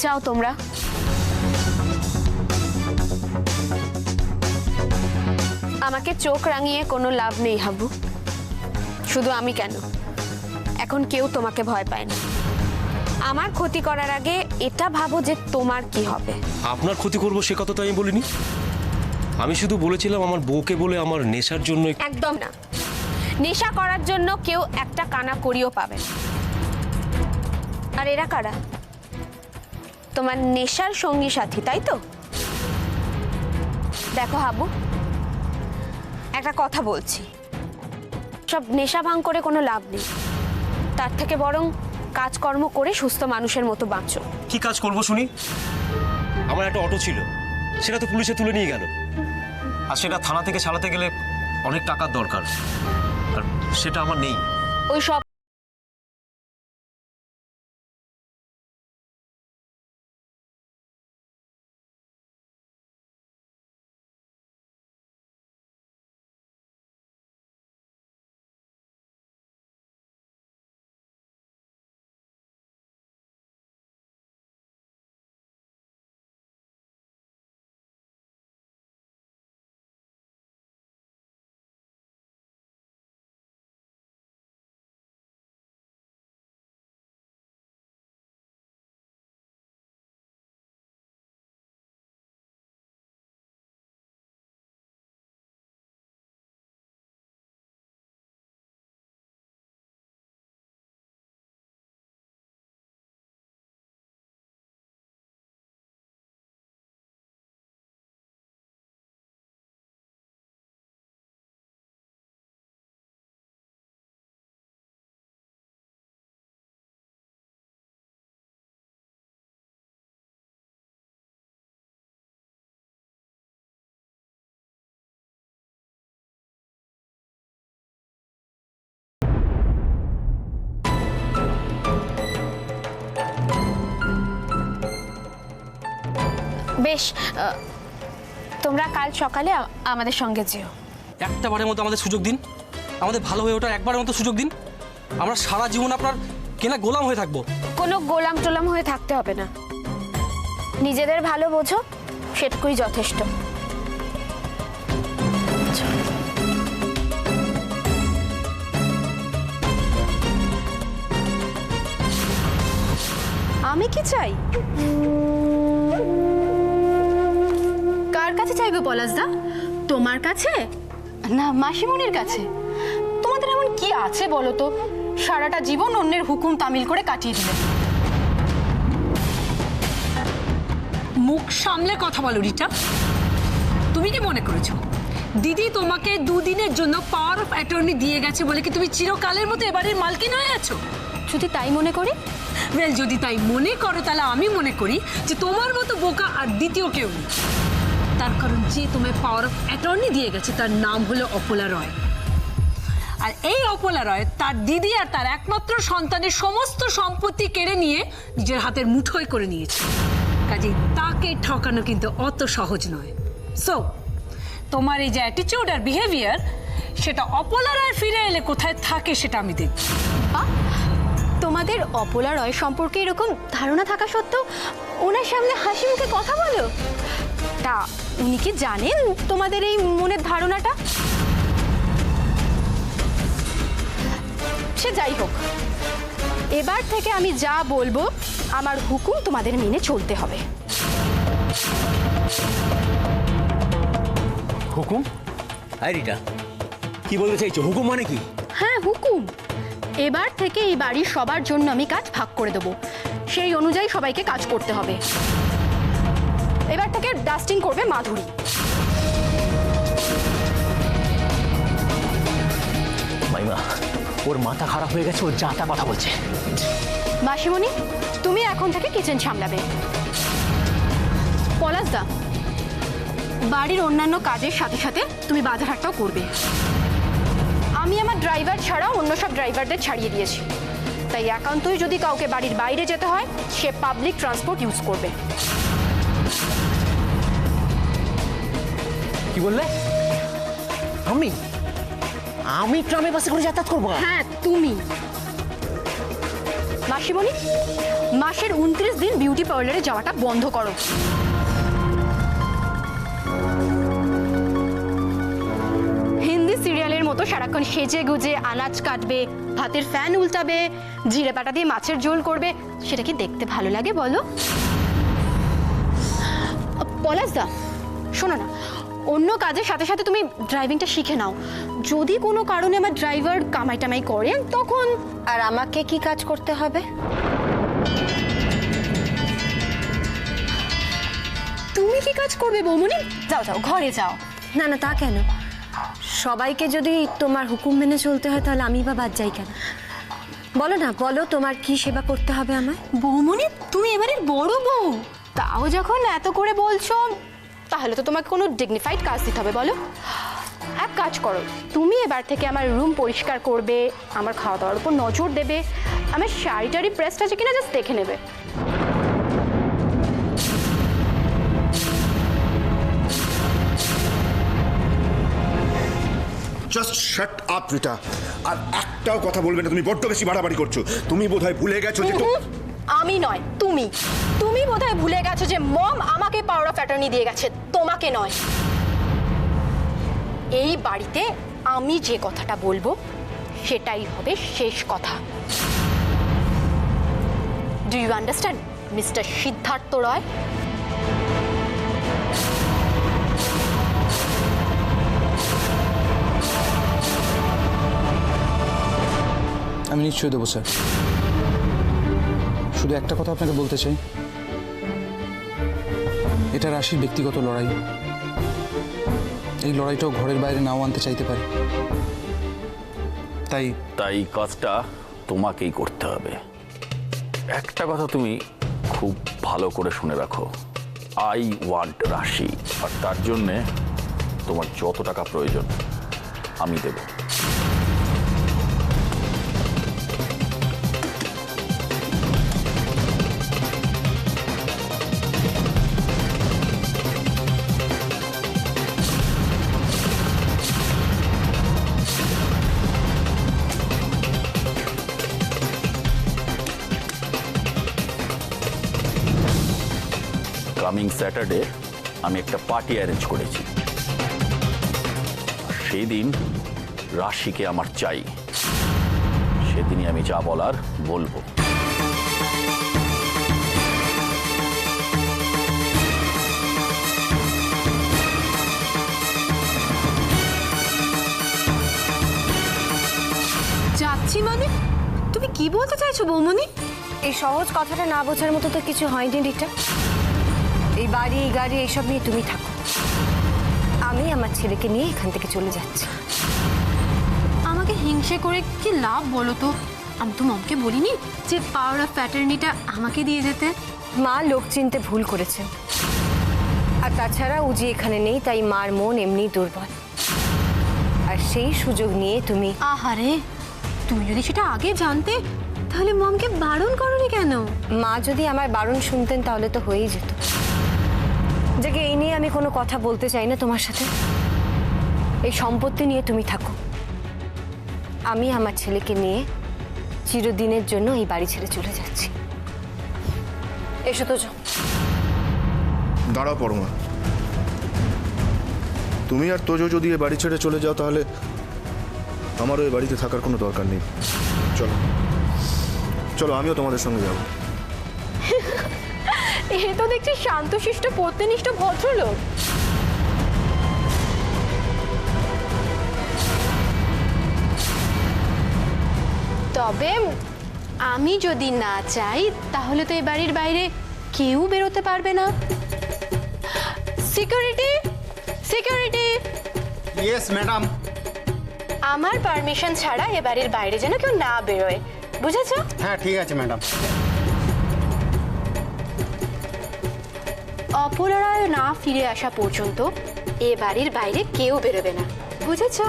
চাও তোমরা? আমাকে চোখ রাঙিয়ে কোনো লাভ নেই হাবু। শুধু আমি কেন, এখন কেউ তোমাকে ভয় পায় না। আমার ক্ষতি করার আগে এটা ভাবো যে তোমার কি হবে। আপনার ক্ষতি করব সে কথা তো আমি বলিনি। আমি শুধু বলেছিলাম আমার বউকে বলে আমার নেশার জন্য। একদম না, নেশা করার জন্য কেউ একটা কানা করিও পাবে। আর এরা কারা? তোমার নেশার সঙ্গী সাথী, তাই তো? দেখো হাবু, একটা কথা বলছি, সব নেশা ভাঙ করে কোনো লাভ নেই। তার থেকে বরং কাজকর্ম করে সুস্থ মানুষের মতো বাঁচো। কি কাজ করব শুনি? আমার একটা অটো ছিল, সেটা তো পুলিশে তুলে নিয়ে গেল। আর সেটা থানা থেকে ছাড়াতে গেলে অনেক টাকার দরকার, আর সেটা আমার নেই। ওই সব বেশ, তোমরা কাল সকালে আমাদের সঙ্গে যেও। একটা বারের মতো আমাদের সুযোগ দিন, আমাদের ভালো হয়ে ওঠার একবারের মতো সুযোগ দিন। আমরা সারা জীবন আপনার কেনা গোলাম হয়ে থাকবো। কোনো গোলাম টোলাম হয়ে থাকতে হবে না, নিজেদের ভালো বোঝো, সেটুকুই যথেষ্ট। আমি কি চাই? কার কাছে চাইবে পলাশদা? তোমার কাছে না মাসিমণির কাছে? তোমাদের এমন কি আছে বলো তো, সারাটা জীবন অন্যের হুকুম তামিল করে কাটিয়ে দিলে। মুখ সামলে কথা বলো রিটা। তুমি কি মনে করেছো দিদি তোমাকে দুদিনের জন্য পাওয়ার অফ অ্যাটর্নি দিয়ে গেছে বলে কি তুমি চিরকালের মতো এবারের মালকিন হয়ে আছো? যদি তাই মনে করি? ওয়েল, যদি তাই মনে করো তাহলে আমি মনে করি যে তোমার মতো বোকা আর দ্বিতীয় কেউ নেই। তার কারণ যে তোমায় পাওয়ার অফ অ্যাটর্নি দিয়ে গেছে তার নাম হলো অপলা রয়। আর এই অপলা রয় তার দিদি আর তার একমাত্র সন্তানের সমস্ত সম্পত্তি কেড়ে নিয়ে নিজের হাতের মুঠোয় করে নিয়েছে। কাজেই তাকে ঠকানো কিন্তু অত সহজ নয়। সো তোমার এই যে অ্যাটিটিউড আর বিহেভিয়ার, সেটা অপলা রয় ফিরে এলে কোথায় থাকে সেটা আমি দেখব। তোমাদের অপলা রয় সম্পর্কে এরকম ধারণা থাকা সত্ত্বেও ওনার সামনে হাসি মুখে কথা বলো? তা উনি কি জানেন তোমাদের এই মনের ধারণাটা? সে যাই হোক, এবার থেকে আমি যা বলবো আমার হুকুম তোমাদের মেনে চলতে হবে। হুকুম? আই রিটা, কি বলতে চাইছো? হুকুম মানে কি? হ্যাঁ হুকুম, এবার থেকে এই বাড়ির সবার জন্য আমি কাজ ভাগ করে দেবো, সেই অনুযায়ী সবাইকে কাজ করতে হবে। এবার থেকে ডাস্টিং করবে মাধুরী। মাইমা, ওর মাথা খারাপ হয়ে গেছে, ও যা তা কথা বলছে। মাসিমণি, তুমি এখন থেকে কিচেন সামলাবে। পলাশদা, বাড়ির অন্যান্য কাজের সাথে সাথে তুমি বাজার হাটটাও করবে। আমি আমার ড্রাইভার ছাড়া অন্য সব ড্রাইভারদের ছাড়িয়ে দিয়েছি, তাই একান্তই যদি কাউকে বাড়ির বাইরে যেতে হয় সে পাবলিক ট্রান্সপোর্ট ইউজ করবে। কি বললে? আমি আমি ট্রামে বাসে করে যাতায়াত করবো? হ্যাঁ তুমি। মাসিমণি, মাসের 29 দিন বিউটি পার্লারে যাওয়াটা বন্ধ করো। হিন্দি সিরিয়ালের মতো সারাক্ষণ সেজে গুজে আনাজ কাটবে, ভাতের ফ্যান উল্টাবে, জিরে পাটা দিয়ে মাছের ঝোল করবে, সেটা কি দেখতে ভালো লাগে বলো? পলাশদা শোনো না, অন্য কাজের সাথে সাথে তুমি ড্রাইভিংটা শিখে নাও। যদি কোনো কারণে আমার ড্রাইভার কামাই টামাই করেন তখন। আর আমাকে কি কাজ করতে হবে? তুমি কি কাজ করবে বৌমনি? যাও যাও ঘরে যাও। না না, তা কেন? সবাইকে যদি তোমার হুকুম মেনে চলতে হয় তাহলে আমি বা বাদ যাই কেন? বলো না, বলো তোমার কি সেবা করতে হবে আমার? বৌমনি তুমি এবারের বড় বউ, তাও যখন এত করে বলছো তাহলে তো তোমাকে কোনো ডিগনিফাইড কাজ দিতে হবে। বলো, এক কাজ করো, তুমি এবার থেকে আমার রুম পরিষ্কার করবে, আমার খাওয়া দাওয়ার উপর নজর দেবে, আমার শাড়ি টাড়ি প্রেসটা আছে কিনা জাস্ট দেখে নেবে। Just shut up Rita. আর একটাও কথা বলবে না, তুমি বড্ড বেশি বাড়াবাড়ি করছো। তুমি বোধহয় ভুলে গেছো যে আমি নয়, তুমি তুমি বোধহয় ভুলে গেছো যে মম আমাকে পাওয়ার অফ অ্যাটর্নি দিয়ে গেছে, তোমাকে নয়। এই বাড়িতে আমি যে কথাটা বলবো সেটাই হবে শেষ কথা। Do you understand mister Siddhartha Roy? আমি নিশ্চয়ই দেবো স্যার। শুধু একটা কথা আপনাকে বলতে চাই, এটা রাশির ব্যক্তিগত লড়াই। এই লড়াইটাও ঘরের বাইরে নাও আনতে চাইতে পারে, তাই কাজটা তোমাকেই করতে হবে। একটা কথা তুমি খুব ভালো করে শুনে রাখো, আই ওয়ান্ট রাশি, আর তার জন্যে তোমার যত টাকা প্রয়োজন আমি দেব। কামিং স্যাটারডে আমি একটা পার্টি অ্যারেঞ্জ করেছি, সেই দিন রাশিকে আমার চাই। সেদিনই আমি যা বলার বলবো। যাচ্ছি মানে? তুমি কি বলতে চাইছো বৌমনি? এই সহজ কথাটা না বোঝার মতো তো কিছু হয়নি রিটা। এই বাড়ি এই গাড়ি এইসব নিয়ে তুমি থাকো, আমি আমার ছেলেকে নিয়ে এখান থেকে চলে যাচ্ছি। আমাকে হিংসে করে কি লাভ বলো তো? আমি তো মমকে বলিনি যে পাওয়ার অফ অ্যাটর্নিটা আমাকে দিয়ে যেতে। মা লোক চিনতে ভুল করেছেন, আর তাছাড়া উজি এখানে নেই, তাই মার মন এমনি দুর্বল। আর সেই সুযোগ নিয়ে তুমি। আহারে, তুমি যদি সেটা আগে জানতে তাহলে মমকে বারণ করনি কেন? মা যদি আমার বারণ শুনতেন তাহলে তো হয়েই যেত। যাকে এই নিয়ে আমি কোনো কথা বলতে চাই না তোমার সাথে। এই সম্পত্তি নিয়ে তুমি থাকো, আমি আমার ছেলেকে নিয়ে চিরদিনের জন্য এই বাড়ি ছেড়ে চলে যাচ্ছি। এসো তো যাও। দাঁড়াও পরমা, তুমি আর তোজো যদি এ বাড়ি ছেড়ে চলে যাও তাহলে আমারও এই বাড়িতে থাকার কোনো দরকার নেই। চলো চলো, আমিও তোমাদের সঙ্গে যাবো। এ তো দেখছি শান্তশিষ্ট পত্নীনিষ্ঠ ভদ্রলোক। তবে আমি যদি না চাই তাহলে তো এই বাড়ির বাইরে কেউ বেরোতে পারবে না। Security, security. Yes madam. আমার পারমিশন ছাড়া এ বাড়ির বাইরে যেন কেউ না বেরোয়, বুঝেছো? হ্যাঁ ঠিক আছে ম্যাডাম। অপরায় না ফিরে আসা পর্যন্ত এ বাড়ির বাইরে কেউ বেরোবে না, বুঝেছো?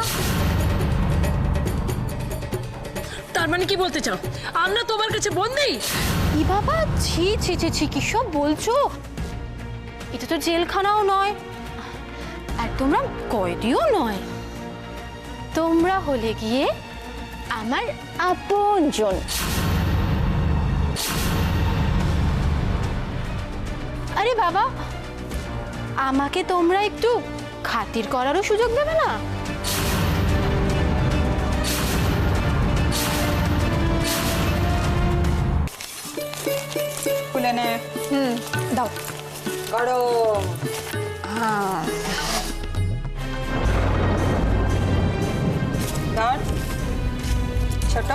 তার মানে কি বলতে চাও আমরা তোমার কাছে বন্দি? ই বাবা, ছি ছি ছি ছি, কি সব বলছো? এটা তো জেলখানাও নয়, আর তোমরা কয়েদিও নয়। তোমরা হলে গিয়ে আমার আপনজন। আরে বাবা, আমাকে তোমরা একটু খাতির করারও সুযোগ দেবে না? খুলে নে। দাও। করো। ধর। ছোট।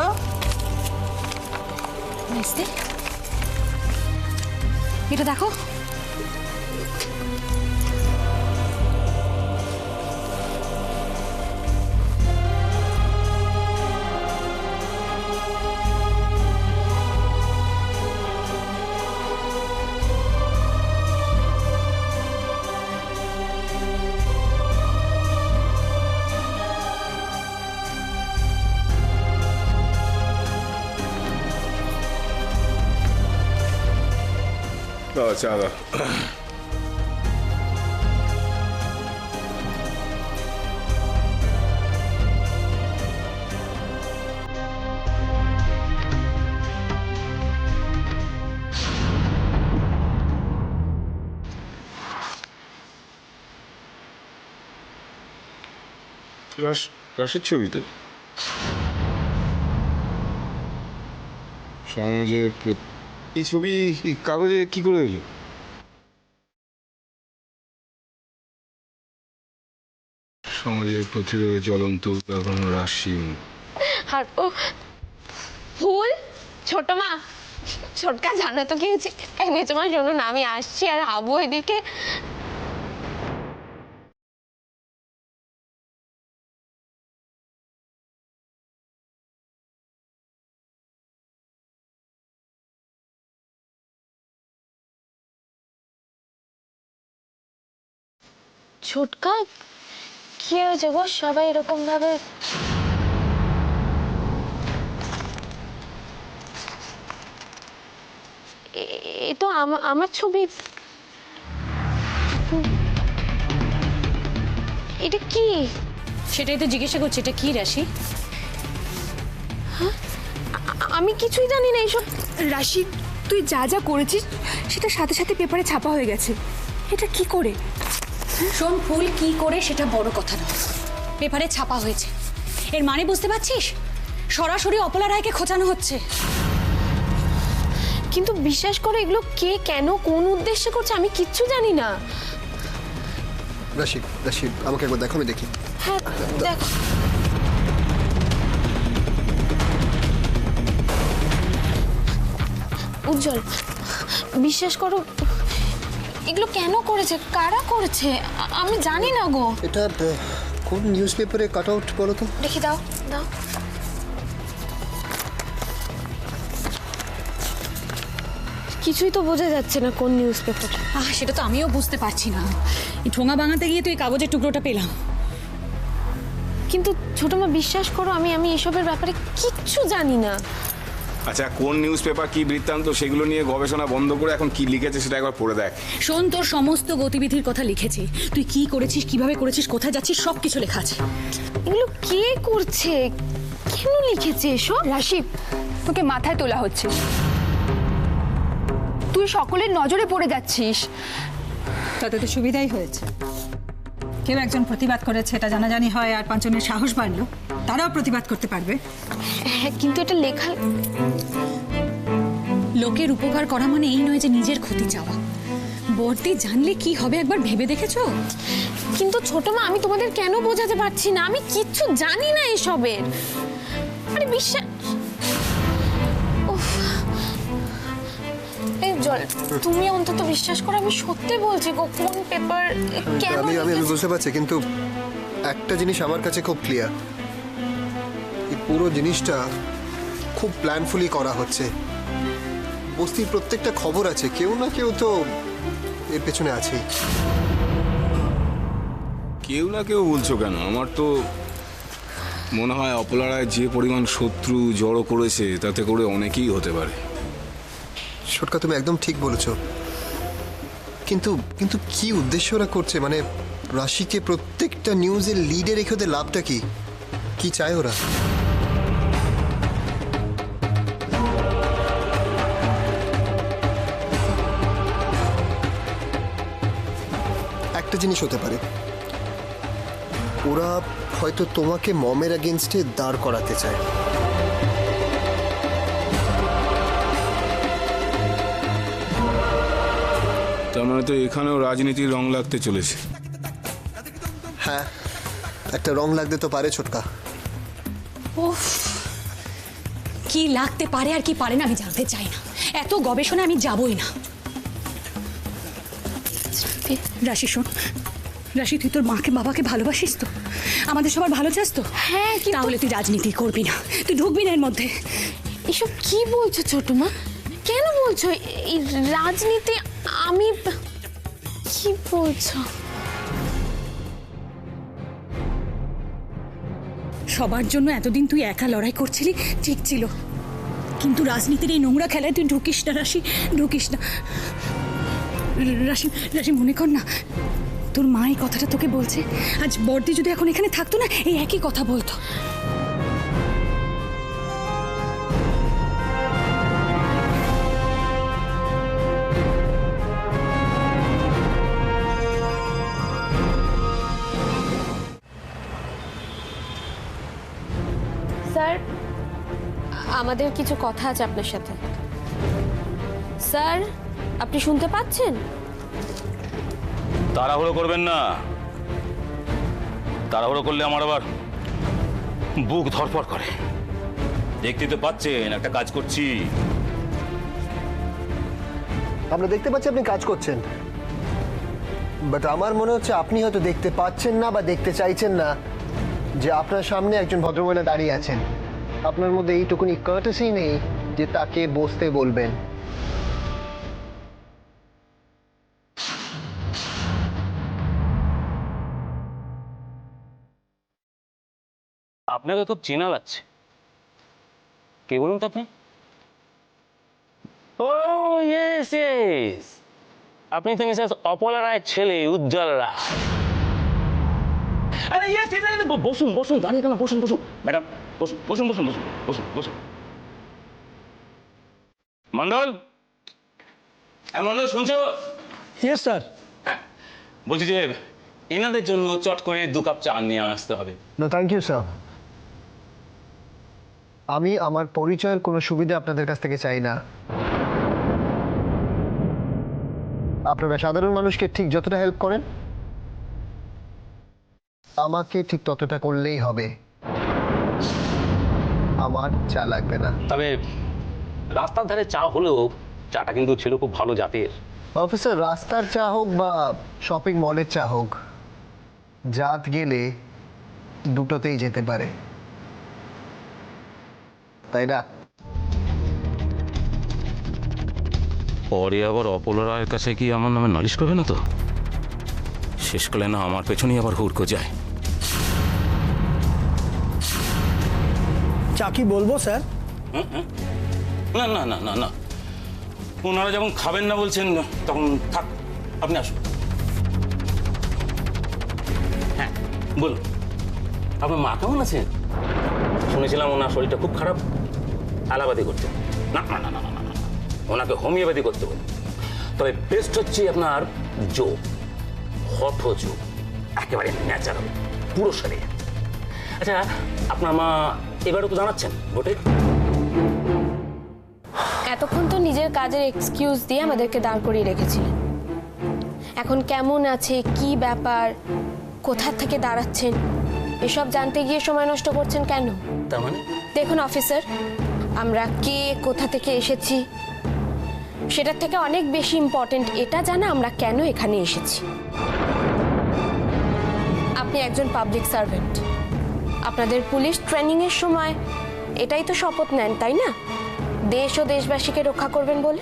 এটা দেখো। চা দাও। রাশের ছবিতে সমাজে এই ছবি কাগজে কি করে এলো? সমাজের প্রতিরোধে জ্বলন্ত উদাহরণ রাশি। আর ও ফুল, ছোট মা, ছোটকা জানো তো কি হয়েছে? এই মেজমার জন্য না আমি আসছি আর আবু এদিকে। ছোটকা কি হয়েছে গো? সবাই এরকম ভাবে এ তো আমার ছবি। এটা কি? সেটাই তো জিজ্ঞাসা করছি, এটা কি রাশি? আমি কিছুই জানি না এইসব। রাশি, তুই যা যা করেছিস সেটা সাথে সাথে পেপারে ছাপা হয়ে গেছে। এটা কি করে? শোন, ফুল কি করে সেটা বড় কথা নয়, পেপারে ছাপা হয়েছে, এর মানে বুঝতে পারছিস? সরাসরি অপলা রায়কে খোঁচানো হচ্ছে। কিন্তু বিশ্বাস করো, এগুলো কে, কেন, কোন উদ্দেশ্যে করছে আমি কিচ্ছু জানি না। রাশি, রাশি, আমাকে একবার দেখো, আমি দেখি। হ্যাঁ দেখো। উজ্জ্বল, বিশ্বাস করো, এগুলো কেন করেছে, কারা করেছে আমি জানি না গো। এটা কোন নিউজ পেপারে কাট আউট বলো তো? দেখি, দাও দাও। কিছুই তো বোঝা যাচ্ছে না কোন নিউজ পেপার। সেটা তো আমিও বুঝতে পারছি না। এই ঠোঙা ভাঙাতে গিয়ে তো এই কাগজের টুকরোটা পেলাম। কিন্তু ছোট মা, বিশ্বাস করো, আমি এসবের ব্যাপারে কিচ্ছু জানি না। আচ্ছা, কোন নিউজ পেপার কি বৃত্তান্ত সেগুলো নিয়ে গবেষণা বন্ধ করে এখন কি লিখেছে সেটা একবার পড়ে দেখ। শোন, তোর সমস্ত গতিবিধির কথা লিখেছি, তুই কি করেছিস, কিভাবে করেছিস, কোথায় যাচ্ছিস, সব কিছু লেখা আছে। এগুলো কে করছে, কেন লিখেছে এসব? রাশি, তোকে মাথায় তোলা হচ্ছে। তুই সকলের নজরে পড়ে যাচ্ছিস। তাতে তো সুবিধাই হয়েছে, কেউ একজন প্রতিবাদ করেছে, এটা জানাজানি হয়, আর পাঁচজনের সাহস বাড়লো, তারাও প্রতিবাদ করতে পারবে। হ্যাঁ, কিন্তু এটা লেখা, লোকের উপকার করা মানে এই নয় যে নিজের ক্ষতি চাওয়া। বর্দি জানলে কি হবে একবার ভেবে দেখেছো? কিন্তু ছোট মা, আমি তোমাদের কেন বোঝাতে পারছি না, আমি কিচ্ছু জানি না এসবের। আরে বিশ্বাস, এই জল, তুমি অন্তত বিশ্বাস করো, আমি সত্যি বলছি গো। কোন পেপার, কেন? আমি বুঝতে পারছি, কিন্তু একটা জিনিস আমার কাছে খুব ক্লিয়ার, এই পুরো জিনিসটা খুব প্ল্যানফুলি করা হচ্ছে। বস্তির প্রত্যেকটা খবর আছে, কেউ না কেউ তো এর পেছনে আছেই। কেউ না কেউ বলছো কেন? আমার তো মনে হয় অপলা রায় যে পরিমাণ শত্রু জড়ো করেছে তাতে করে অনেকেই হতে পারে। ছোটকা, তুমি একদম ঠিক বলেছো, কিন্তু কিন্তু কি উদ্দেশ্য ওরা করছে? মানে রাশিকে প্রত্যেকটা নিউজের লিডে রেখে ওদের লাভটা কি? কি চায় ওরা? একটা জিনিস হতে পারে, ওরা হয়তো তোমাকে মমের এগেনস্টে দাঁড় করাতে চায়। তার মানে তো এখানেও রাজনীতির রং লাগতে চলেছে। হ্যাঁ, একটা রং লাগতে তো পারে ছোটকা। উফ, কি লাগতে পারে আর কি পারে না আমি জানতে চাই না, এত গবেষণা আমি যাবই না। রাশি শোন, রাশি তুই তোর মাকে বাবাকে ভালোবাসিস তো, আমাদের সবার ভালো চাস তো? হ্যাঁ, তাহলে তুই রাজনীতি করবি না, তুই ঢুকবি না এর মধ্যে। এসব কি বলছো ছোট মা? কেন বলছো এই রাজনীতি? আমি কি বলছো? সবার জন্য এতদিন তুই একা লড়াই করছিলি, ঠিক ছিল, কিন্তু রাজনীতির এই নোংরা খেলায় তুই ঢুকিস না রাশি, ঢুকিস না। রাশি, রাশি মনে কর না, তোর মা এই কথাটা তোকে বলছে, আজ বর্দি যদি এখন এখানে থাকতো না এই একই কথা বলতো। স্যার, আমাদের কিছু কথা আছে আপনার সাথে। স্যার, আপনি শুনতে পাচ্ছেন? তাড়াহুড়ো করবেন না, তাড়াহুড়ো করলে আমার আবার বুক ধরপড় করে। দেখতে তো পাচ্ছেন একটা কাজ করছি। আমরা দেখতে পাচ্ছি আপনি কাজ করছেন, বাট আমার মনে হচ্ছে আপনি হয়তো দেখতে পাচ্ছেন না বা দেখতে চাইছেন না যে আপনার সামনে একজন ভদ্রমহিলা দাঁড়িয়ে আছেন। আপনার মধ্যে এইটুকুনি কার্টেসি নেই যে তাকে বসতে বলবেন। আপনাকে খুব চেনা লাগছে, কে বলুন তো আপনি? ও ইয়েস ইয়েস, আপনি তো মিসেস অপলা রায়ের ছেলে উজ্জ্বল রায়। আরে ইয়েস, বসুন বসুন, দাঁড়িয়ে কেন, বসুন বসুন ম্যাডাম, বসুন বসুন বসুন বসুন বসুন বসুন। মন্ডল, মন্ডল শুনছো? Yes sir. বলছি যে এনাদের জন্য চট করে 2 কাপ চা নিয়ে আসতে হবে। নো থ্যাংক ইউ স্যার, আমি আমার পরিচয়ের কোনো সুবিধা আপনাদের কাছ থেকে চাই না। আপনারা সাধারণ মানুষকে ঠিক যতটা হেল্প করেন আমাকে ঠিক ততটা করলেই হবে। আমার চা লাগবে না। তবে রাস্তার ধারে চা হলেও চাটা কিন্তু ছিল খুব ভালো জাতের। অফিসার, রাস্তার চা হোক বা শপিং মলের চা হোক, জাত গেলে দুটোতেই যেতে পারে, তাই না? পরে আবার অপলা রায়ের কাছে কি আমার নামে নালিশ করবে না তো? শেষকালে না আমার পেছনেই আবার হুড়কো যায়। চা কি বলবো স্যার? না না না না না, ওনারা যখন খাবেন না বলছেন তখন থাক, আপনি আসুন। হ্যাঁ বলুন, আপনার মা কেমন আছেন? শুনেছিলাম ওনার শরীরটা খুব খারাপ, অ্যালোপ্যাথি করতেন। না না না না না না, ওনাকে হোমিওপ্যাথি করতে বলুন। তবে বেস্ট হচ্ছে আপনার যোগ, হঠ যোগ, একেবারে ন্যাচারাল, পুরো শরীর। আচ্ছা, আপনার মা এবারও তো জানাচ্ছেন ভোটে? এতক্ষণ তো নিজের কাজের এক্সকিউজ দিয়ে আমাদেরকে দাঁড় করিয়ে রেখেছিলেন। এখন কেমন আছে, কি ব্যাপার, কোথা থেকে দাঁড়াচ্ছেন, এসব জানতে গিয়ে সময় নষ্ট করছেন কেন? তার মানে দেখুন অফিসার, আমরা কে কোথা থেকে এসেছি সেটার থেকে অনেক বেশি ইম্পর্টেন্ট এটা জানা আমরা কেন এখানে এসেছি। আপনি একজন পাবলিক সার্ভেন্ট, আপনাদের পুলিশ ট্রেনিং এর সময় এটাই তো শপথ নেন, তাই না? দেশ ও দেশবাসীকে রক্ষা করবেন বলে।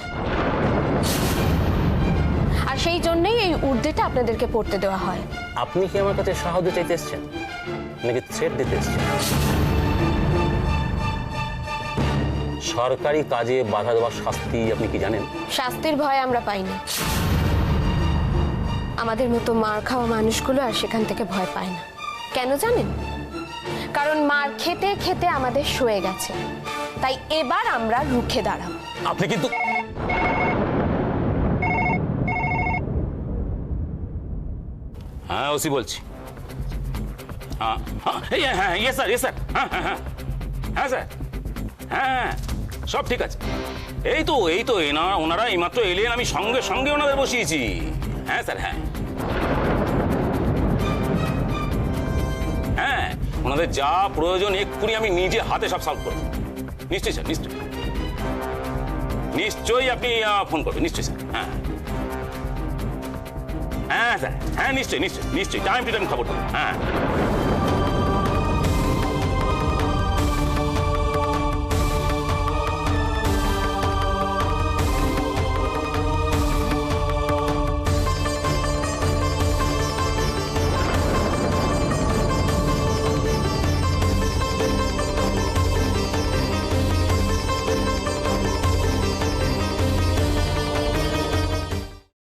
আর সেই জন্যই এই উর্দিটা আপনাদেরকে পড়তে দেওয়া হয়। আপনি কি আমার কাছে সাহায্য চাইতে এসেছেন নাকি থ্রেট দিতে এসেছেন? সরকারি কাজে বাধা দেওয়ার শাস্তি আপনি কি জানেন? শাস্তির ভয় আমরা পাই না, আমাদের মতো মার খাওয়া মানুষগুলো আর সেখান থেকে ভয় পায় না। কেন জানেন? কারণ মার খেতে খেতে আমাদের সয়ে গেছে, তাই এবার আমরা রুখে দাঁড়াবো। আপনি কিন্তু হ্যাঁ ওসি বলছি। হ্যাঁ হ্যাঁ ইয়েস স্যার, ইয়েস স্যার। হ্যাঁ হ্যাঁ হ্যাঁ হ্যাঁ স্যার, হ্যাঁ হ্যাঁ সব ঠিক আছে। এই তো ওনারা এইমাত্র এলেন, আমি সঙ্গে সঙ্গে ওনাদের বসিয়েছি। হ্যাঁ স্যার, হ্যাঁ হ্যাঁ ওনাদের যা প্রয়োজন এক্ষুনি আমি নিজে হাতে সব সলভ করবো। নিশ্চয়ই স্যার, নিশ্চয়ই নিশ্চয়ই আপনি ফোন করবেন, নিশ্চয়ই স্যার। হ্যাঁ হ্যাঁ স্যার, হ্যাঁ নিশ্চয়ই নিশ্চয়ই নিশ্চয়ই টাইম টু টাইম খবর দেবো। হ্যাঁ